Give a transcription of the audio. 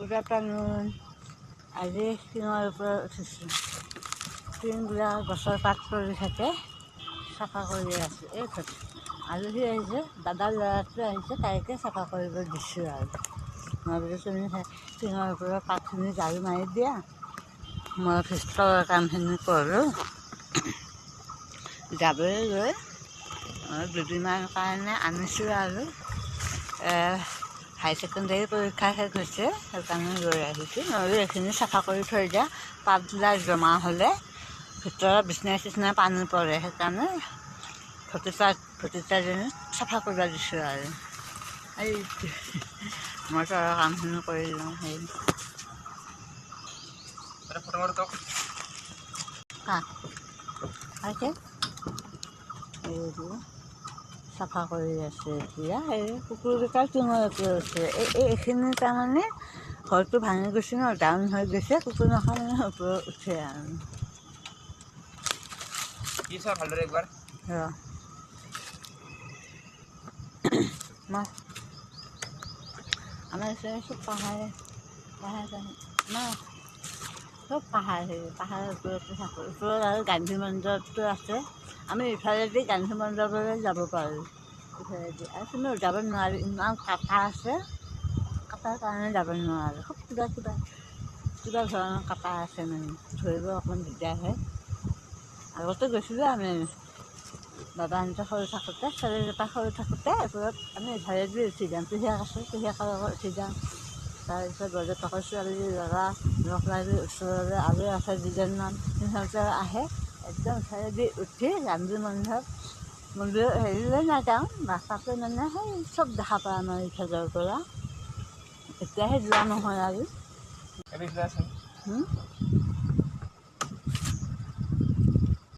Good afternoon. আজি টিঙৰ ওপৰত উঠিছোঁ। টিংবিলাক গছৰ পাত পৰি থাকে, চাফা কৰি আছোঁ। এই আলহী আহিছে, দাদাৰ ল'ৰাটো আহিছে, তাইকে চাফা কৰিব দিছোঁ আৰু মই বোলো তুমি টিঙৰ ওপৰত পাতখিনি ঝাৰু মাৰি দিয়া, মই ভিতৰৰ কামখিনি কৰোঁ। যাবলৈ গৈ মই দুদিনমান কাৰণে আনিছোঁ আৰু হাই ছেকেণ্ডেৰী পৰীক্ষা শেষ হৈছে, সেইকাৰণে লৈ আহিছোঁ। নহ'লে এইখিনি চাফা কৰি থৈ দিয়া, পাতবিলাক জমা হ'লে ভিতৰত বিচনা চিচনা পানী পৰে, সেইকাৰণে ভতিজাজনী চাফা কৰিব দিছোঁ আৰু এই মই তলৰ কামখিনি কৰি লওঁ। সেই এইবোৰ চাফা কৰি আছে এতিয়া। এই কুকুৰকেইটা টিঙৰ ওপৰত আছে। এইখিনি তাৰমানে ঘৰটো ভাঙি গৈছে ন, ডাউন হৈ গৈছে, কুকুৰমখা মানে ওপৰত উঠে আৰু আমাৰ ওচৰত চব পাহাৰে চব পাহাৰৰ ওপৰতে থাকোঁ। ওপৰত আৰু গান্ধী মন্দিৰটো আছে, আমি ইফালেদি গান্ধী মন্দিৰলৈ যাব পাৰোঁ। ইফালেদি আৰু কোনো যাব নোৱাৰি, ইমান কাটা আছে, কাটাৰ কাৰণে যাব নোৱাৰোঁ। খুব কিবা ধৰণৰ কাটা আছে, মানে ধৰিব অকণমান দিগদাৰ হয়। আগতে গৈছিলোঁ আমি বাবাহঁতে সৰু থাকোঁতে, ছোৱালীকেইটা সৰু থাকোঁতে ওপৰত আমি ইফালেদি উঠি যাওঁ। পেহীয়েক আছে, পেহীয়েকৰ লগত উঠি যাওঁ। তাৰপিছত বৰদেউতাকৰ ছোৱালী ল'ৰা লগ লাগি ওচৰৰে আৰু আছে দুজনমান, সিহঁতে আহে, একদম ইফালেদি উঠি গান্ধী মন্দিৰ হেৰিলৈ নাযাওঁ, ৰাস্তাটো মানে সেই চব দেখা পাওঁ আমাৰ ইফালৰ পৰা। এতিয়াহে যোৱা নহয় আৰু